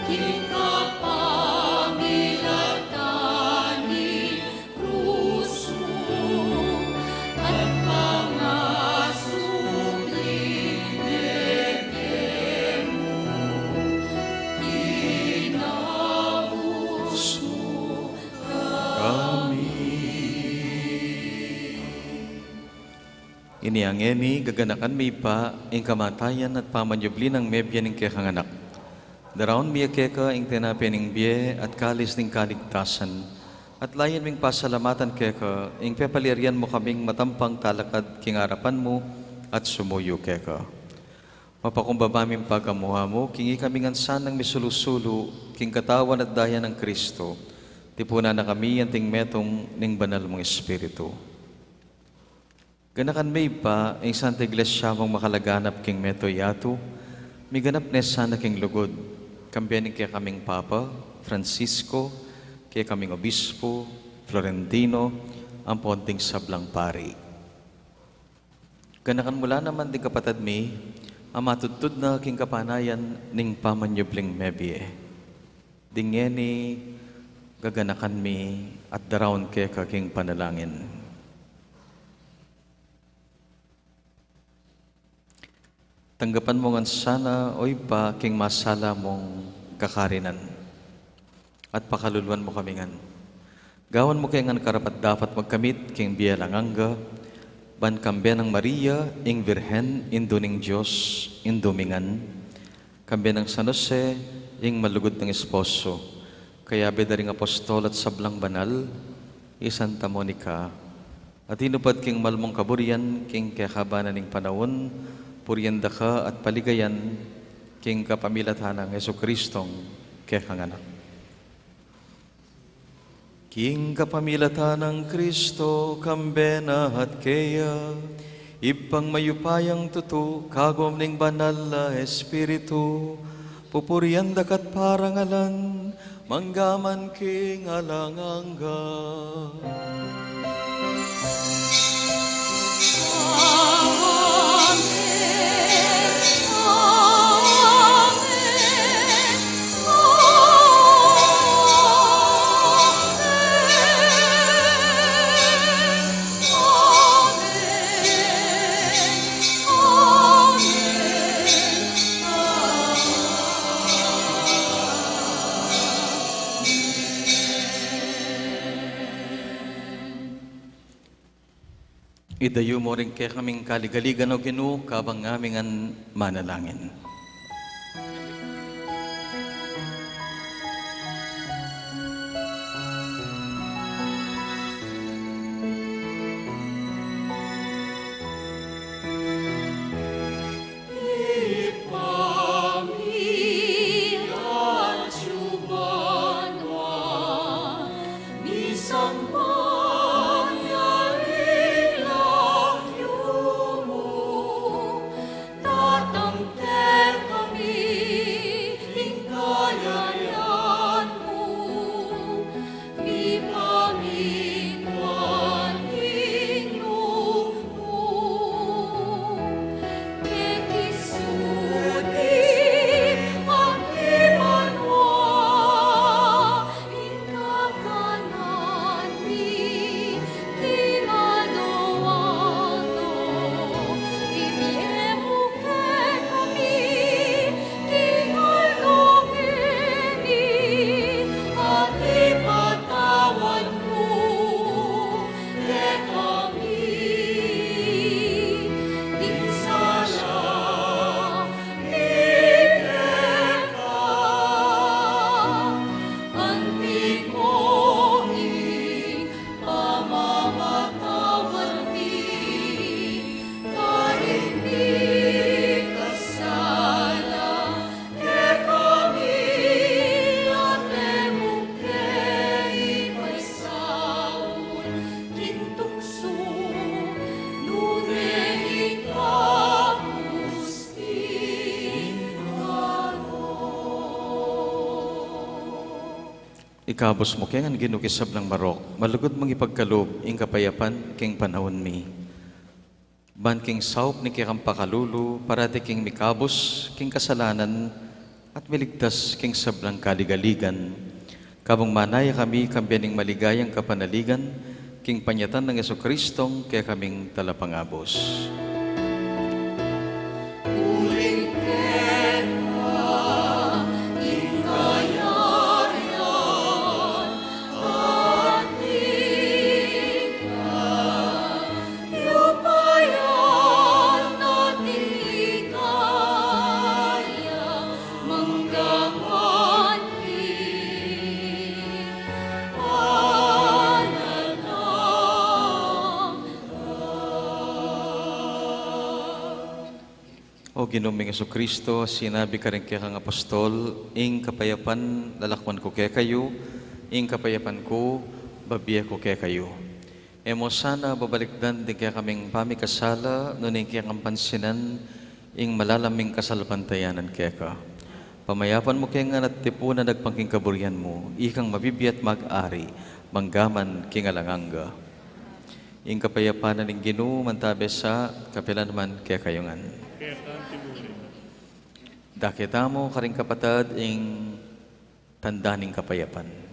kikapamilatan ni krus mo, at pangasubli bebe mo, inabos mo iniangeni gaganakan mi pa ing kamatayan at pamanyubli ng mebya ning kekang anak. Daraon miya keka ing tinapi ning biye at kalis ning kaligtasan. At layan ming pasalamatan keka ing pepalirian mo kaming matampang talakad king harapan mo at sumuyo keka. Mapakumbabaming pagamuha mo, kingi kami ngansan ng misulusulo, king katawan at daya ng Kristo, tipuna na kami anting metong ning banal mong Espiritu. Ganakan may pa, ang Santa Iglesia mong makalaganap king meto yato, may ganap nesa na king lugod, kambiyanin kaya kaming Papa, Francisco, kaya kaming Obispo, Florentino, ang ponting sablang pari. Ganakan mula naman din kapatad mi, ang matutod na king kapanayan ning pamanyubling mebie. Dingeni gaganakan mi at darawon kaya kaking panalangin. Tanggapan mo ngan sana oy pa king masala mong kakarinan at pakaluluan mo kami ngan. Gawan mo kaya ngan karapat dapat magkamit king bielanganga ban kambiyan ng Maria, ing Virhen, induning Diyos, indumingan. Kambiyan ng San Jose, ing malugod ng esposo. Kaya bedaring apostol at sablang banal, Santa Monica. At inupad king malmong kaburian, king kakabanan ning panahon, puryanda ka at paligayan, king kapamilathanang Jesucristong kekanganak. King kapamilatan ng Kristo, kambena at kaya, ipang mayupayang tuto, kagom ning banal na Espiritu, pupurian dakat parangalan, manggaman king alanganga. Idayo mo rin kaya kaming kaligaligan o Ginoo, kabang ngamingan manalangin. Ikabos mo kaya nga ginukisab ng marok, malugod mong ipagkalob, ing kapayapan, king panahon mi. Ban king saup ni kikang pakalulu, parati king mikabos, king kasalanan, at miligtas king sablang kaligaligan. Kabong manaya kami, kambiyaning maligayang kapanaligan, king panyatan ng Jesucristong, kaya kaming talapangabos. O Ginoong Kristo, sinabi ka rin kaya kang apostol, ing kapayapan lalakwan ko kaya kayo, ing kapayapan ko, babiya ko kaya kayo. Emo sana babalikdan di kaya kaming pamikasala, nuning kaya kang pansinan, ing malalaming kasalpantayanan kaya ka. Pamayapan mo kaya nga natipunan nagpangking kaburian mo, ikang mabibiyat mag-ari, manggaman kingalanganga. Ing kapayapanan ng Ginoo mantabe sa kapilan man kaya kayongan. Dakita mo karing kapatad ing tandaning kapayapan.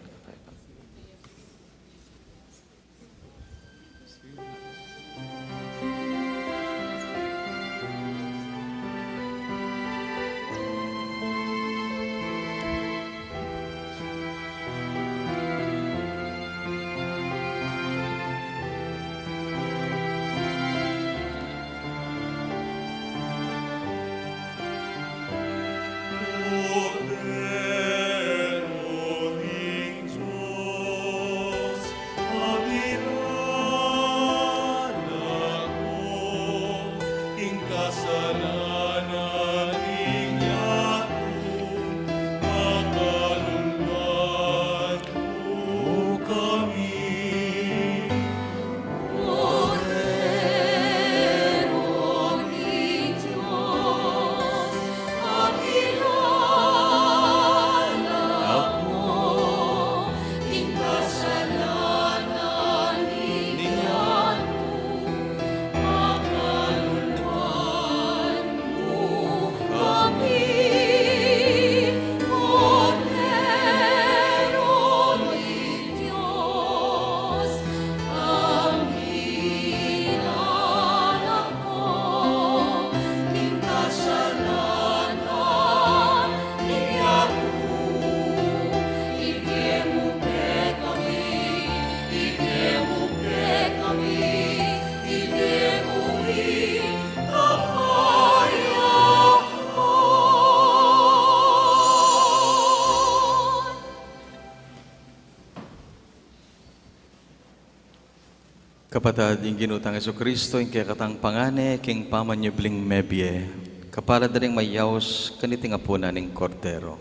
Kapatad, yung ginutang Kristo, yung kaya katang pangane, king pamanyubling mebye, kapala da rin mayaws, kaniting apuna ning kordero.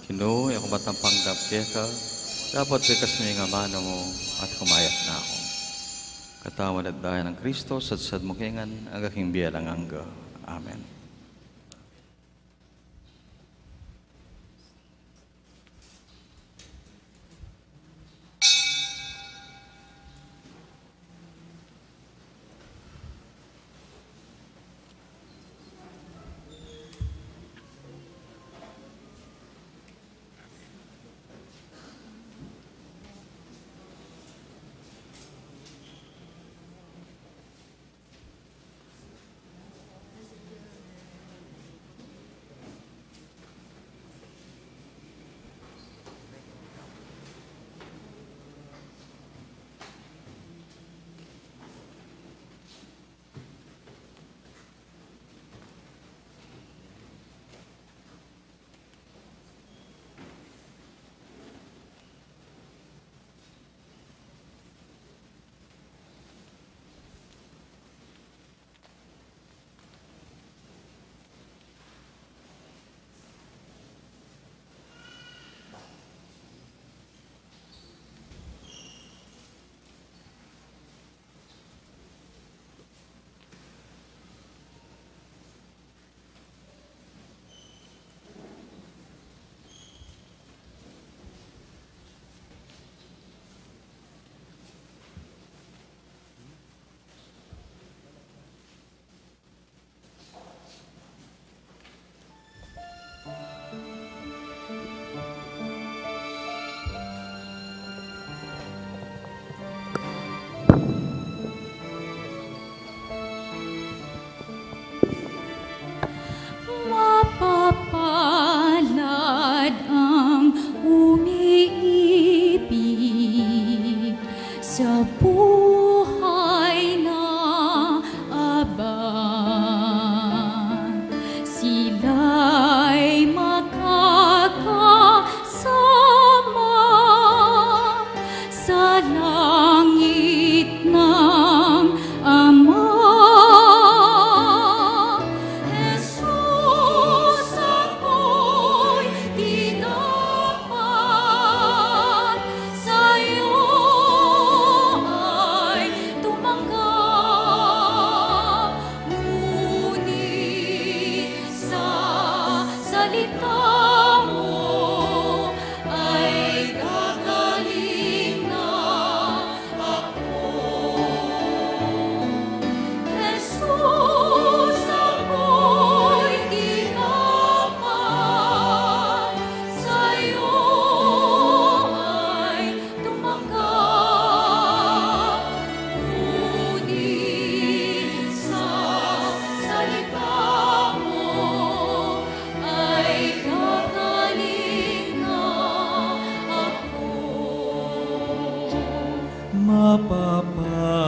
Kinu, yung kumatang panggap kaya ka, dapat sikas mo yung amano mo at kumayat na ako. Katawan at dahil ng Kristo, sadsad mo kayangan, ang aking biyalang angga. Amen.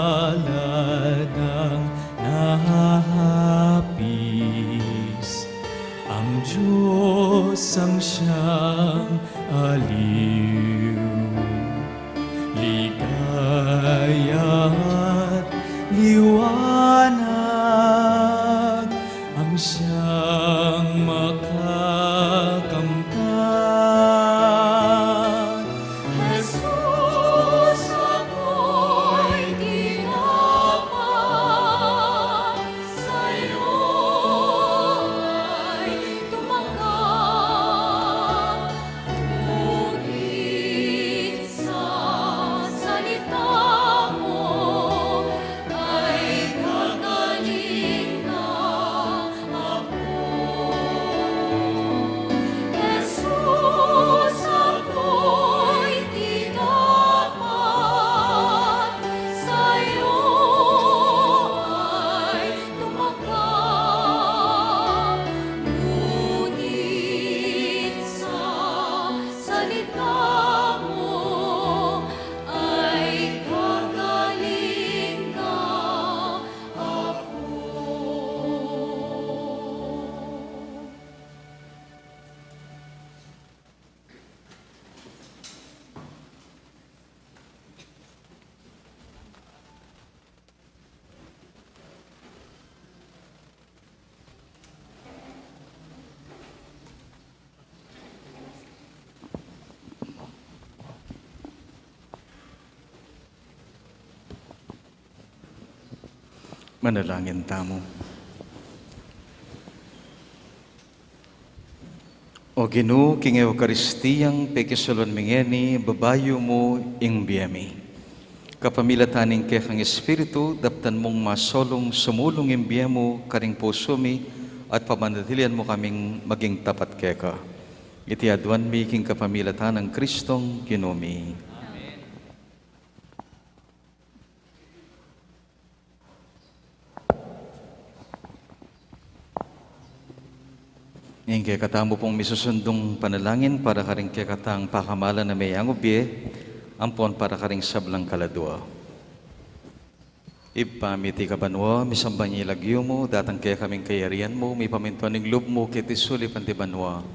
palad ng nahahapis. Ang Diyos ang siyang aliw. Ligaya at liwanag ang siyang makakamtan. Jesus, ako'y tinapat, sa'yo ay tumanggap. Ngunit sa salita mo ay gagaling na ako. Jesus, ako'y tinapat, sa'yo ay tumanggap. Ngunit sa salita mo ay gagaling na ako. Manalangin tamo. O Ginoo, king Eukaristiyang pekisulon mingeni, babayo mo ing biyami. Kapamilataning kay kang Espiritu, daptan mong masolong sumulong ing biyamo, karing pusumi, at pamanatilian mo kaming maging tapat keka. Iti aduan mi king kapamilatan ng Kristong Ginoomi. Ngayon kaya katamo pong misusundong panalangin para karing kaya katang pakamalan na may angubye, ampon para karing sablang kaladwa. Ipamiti ka banwa, misambang ilagyo mo, datang kaya kaming kayarian mo, may pamintuan ng loob mo, kiti sulipan ti banwa.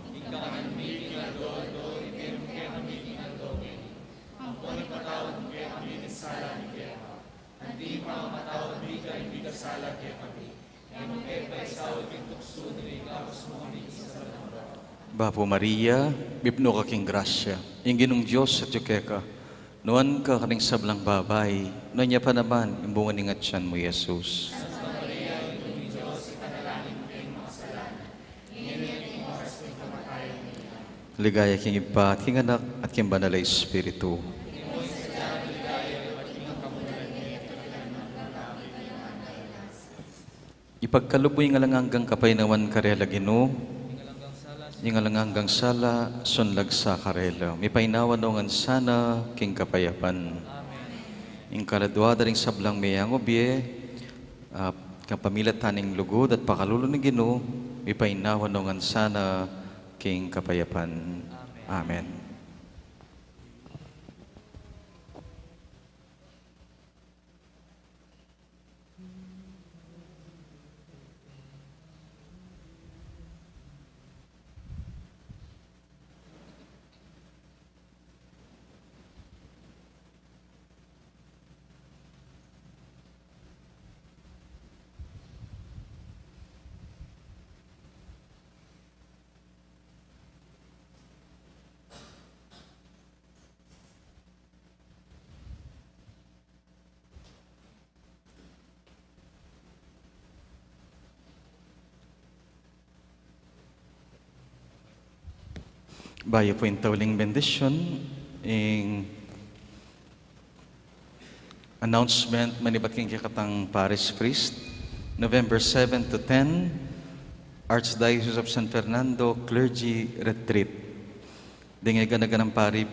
Bapo Maria, bipno ka king grasya, yung ginong Diyos sa tiyukeka, noan ka kaning sablang babay, noan niya pa naman, yung bunga ni ngatsan mo, Jesus. Ligaya king ipa, king anak, at king banalay Espiritu. Ipagkaluboy nga lang hanggang kapaynawan karela Ginoo, yung nga lang hanggang sala, sunlag sa karela. May painawan nungan sana, king kapayapan. Yung kaladwa ring sablang may angobye, kapamilat taning lugod at pakalulo ni Ginoo, may painawan nungan sana, king kapayapan. Amen. Bayo po yung tauling bendisyon, yung announcement manibat king kakatang Paris Priest, November 7 to 10, Archdiocese of San Fernando Clergy Retreat. Dingay ganaganang pari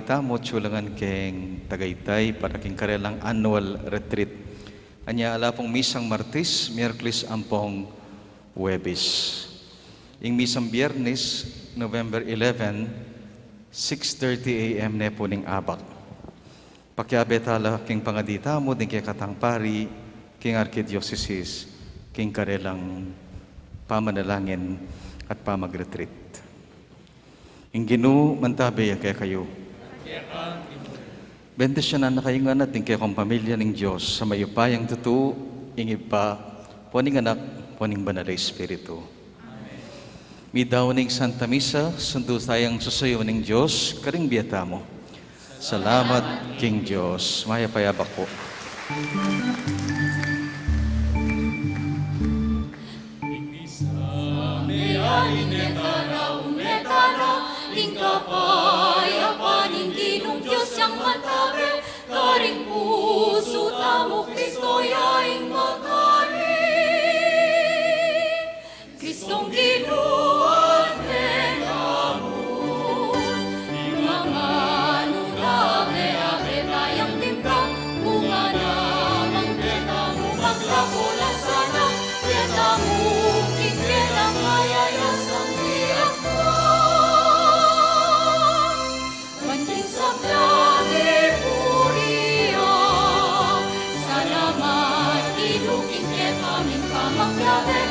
tamo, tsulangan keng Tagaytay, para king karelang annual retreat. Anya ala pong misang Martes, Miyerkules ampong Huwebes. Yung misang Biyernes, November 11, 6:30 a.m. na po ning abak. Pakyabetala king pangadita mo, din kay katang pari, king arkidiocese, king karelang pamanalangin at pamagretreat. Ing Ginoo mantabay kaya kayo. Bendisyonan na kayo nga natin kaya kong pamilya ng Diyos sa mayupayang tutu, ingib pa, poning anak, poning banal na Espiritu. Mi daw ning Santa Misa, sundo tayang susayo ng Diyos, karing biyata mo. Salamat, King Diyos. Maya payabak po. Kapayapaning Ginong Diyos yang matabi, karing puso tamo Kristo yaing magari. Kristong Ginoo adventamus, mga nudame abre tayang timbang, bunga namang betamu magkapula sana, betamu pikilang mayayasang tiyak mo. Panjing sabdami puria, salamat inuking ke kaming pamaklabe,